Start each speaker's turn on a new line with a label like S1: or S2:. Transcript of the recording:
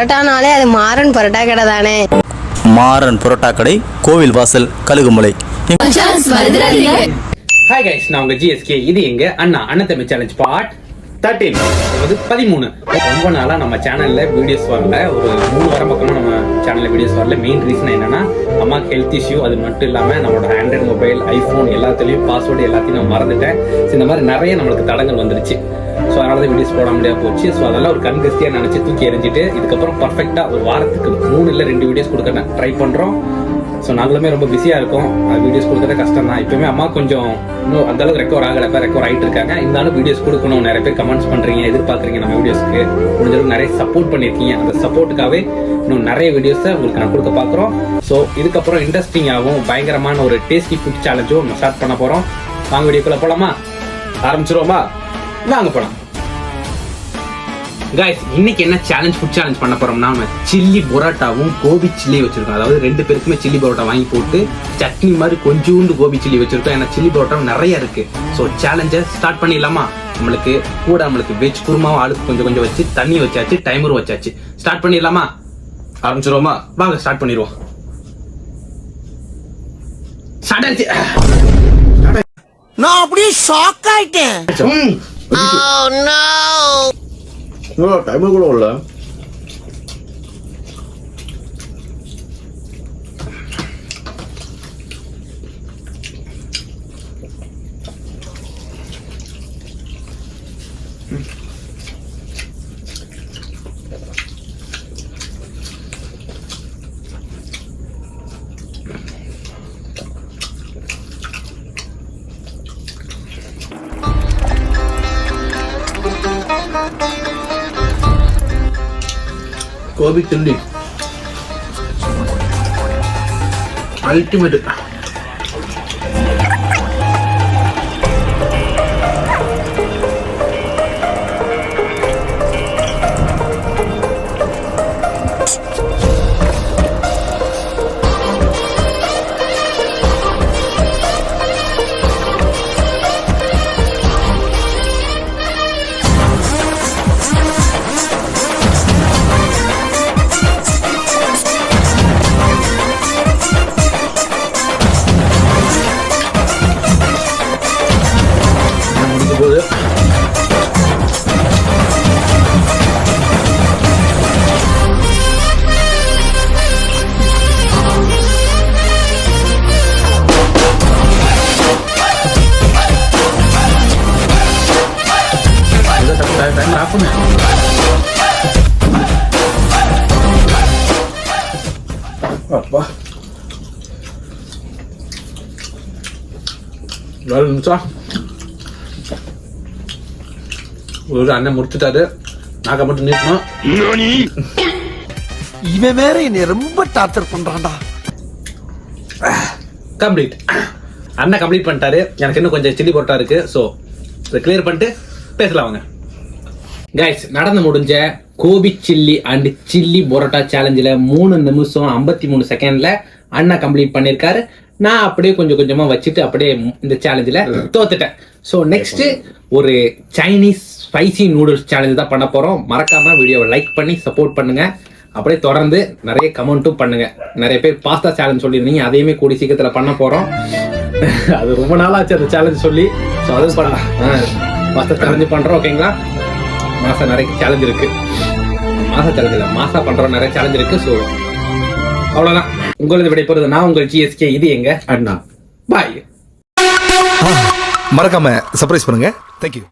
S1: பரோட்டானாலே அது மாறன் பரோட்டா கடை தானே.
S2: மாறன் பரோட்டா கடை, கோவில் வாசல், கழுகுமலை.
S3: ஹாய் கைஸ், நான் உங்க ஜிஎஸ்கே. இது எங்க அண்ணன் தம்பி சேலஞ்ச் பார்ட் 13, அதாவது 13. ரொம்ப நாளா நம்ம சேனல்ல வீடியோஸ் வரல. ஒரு 3 வாரம் பக்கமா நம்ம சேனல்ல வீடியோஸ் வரல. மெயின் ரீசன் என்னன்னா, அம்மாக்கு ஹெல்த் இஷ்யூ. அது மட்டும் இல்லாம நம்மளோட ஆண்ட்ராய்டு மொபைல், ஐபோன் எல்லாத்துலயும் பாஸ்வேர்டு எல்லாத்தையும் நான் மறந்துட்டேன். இந்த மாதிரி நிறைய நம்மளுக்கு தடங்கள் வந்துருச்சு. ஸோ அதனால தான் வீடியோஸ் போட முடியாது போச்சு. ஸோ அதெல்லாம் ஒரு கண்கஸ்தியாக நினச்சி தூக்கி எறிஞ்சிட்டு இதுக்கப்புறம் பர்ஃபெக்டாக ஒரு வாரத்துக்கு 3 இல்லை 2 வீடியோஸ் கொடுக்க ட்ரை பண்ணுறோம். ஸோ நாங்களுமே ரொம்ப பிஸியாக இருக்கோம். வீடியோஸ் கொடுக்கறது கஷ்டம் தான். இப்போயுமே அம்மா கொஞ்சம் இன்னும் அந்தளவுக்கு ரெக்கவர் ஆகலை, ரெக்கவர் ஆகிட்டு இருக்காங்க. இருந்தாலும் வீடியோஸ் கொடுக்கணும். நிறைய பேர் கமெண்ட்ஸ் பண்ணுறீங்க, எதிர்பார்க்குறீங்க நம்ம வீடியோஸ்க்கு. முடிஞ்சளவுக்கு நிறைய சப்போர்ட் பண்ணியிருக்கீங்க. அந்த சப்போர்ட்டுக்காகவே இன்னும் நிறைய வீடியோஸை உங்களுக்கு நான் கொடுக்க பார்க்குறோம். ஸோ இதுக்கப்புறம் இன்ட்ரெஸ்டிங்காகவும் பயங்கரமான ஒரு டேஸ்டி ஃபுட் சேலஞ்சும் நம்ம ஸ்டார்ட் பண்ண போகிறோம். வாங்க வீடியோக்குள்ளே போகலாமா? ஆரம்பிச்சிருவோமா? வாங்க போலாம். கைஸ், இன்னைக்கு என்ன சேலஞ்ச், ஃபுட் சேலஞ்ச் பண்ண போறோம்னா, நம்ம சில்லி பரோட்டாவும் கோபி சில்லி வச்சிருக்கோம். அதாவது 2 பேருக்குமே சில்லி பரோட்டா வாங்கி போட்டு சட்னி மாதிரி கொஞ்சோண்டு கோபி சில்லி வச்சிருக்கோம். ஏன்னா சில்லி பரோட்டா நிறைய இருக்கு. ஸோ சேலஞ்சை ஸ்டார்ட் பண்ணிடலாமா? நம்மளுக்கு வெஜ் குருமாவும் ஆளுக்கு கொஞ்சம் கொஞ்சம் வச்சு தண்ணி வச்சாச்சு, டைமரும் வச்சாச்சு. ஸ்டார்ட் பண்ணிடலாமா? ஆரம்பிச்சிருவோமா? வாங்க ஸ்டார்ட் பண்ணிடுவோம். ஸ்டார்ட் ஆச்சு.
S4: நான் அப்படியே ஷாக் ஆயிட்டேன்.
S5: டைமர் கூட இல்ல.
S3: Gobi chilli ultimate.
S5: அப்பா,
S3: 4 நிமிஷம் ஒரு அண்ணன் முடிச்சுட்டாரு. நாக்க மட்டும் நீட்டணும்.
S4: இவன் வேற என்னை ரொம்ப டார்ச்சர் பண்றான்டா.
S3: கம்ப்ளீட். அண்ணன் கம்ப்ளீட் பண்ணிட்டாரு. எனக்கு இன்னும் கொஞ்சம் சில்லி பரோட்டா இருக்கு. ஸோ இதை கிளியர் பண்ணிட்டு பேசலாம் வாங்க. கைஸ், நடந்து முடிஞ்ச gobi chilli and chilli parotta சேலஞ்சில் 3 நிமிஷம் 53 செகண்ட்ல அண்ணன் கம்ப்ளீட் பண்ணியிருக்காரு. நான் அப்படியே கொஞ்சம் கொஞ்சமா வச்சுட்டு அப்படியே இந்த சேலஞ்சில் தோத்துட்டேன். ஸோ நெக்ஸ்ட் ஒரு சைனீஸ் ஸ்பைசி நூடுல்ஸ் சேலஞ்ச் தான் பண்ண போறோம். மறக்காம வீடியோவை லைக் பண்ணி சப்போர்ட் பண்ணுங்க. அப்படியே தொடர்ந்து நிறைய கமெண்ட்டும் பண்ணுங்க. நிறைய பேர் பாஸ்தா சேலஞ்ச் சொல்லியிருந்தீங்க, அதையுமே கூடி சீக்கிரத்தில் பண்ண போறோம். அது ரொம்ப நாளாச்சு அந்த சேலஞ்ச் சொல்லி. ஸோ அது பண்ணலாம், பாஸ்தா சேலஞ்ச் பண்றோம். ஓகேங்களா? மாசா நிறைய சேலஞ்ச் இருக்கு. மாசா சேலஞ்ச் இல்ல, மாசா பண்றோம் நிறைய சேலஞ்ச் இருக்கு. ஸோ அவ்வளவுதான். உங்களது விடைபெறுவது நான் உங்கள் ஜிஎஸ்கே. இது எங்க அண்ணா. பாய்.
S6: மறக்காம சர்ப்ரைஸ் பண்ணுங்க. தேங்க்யூ.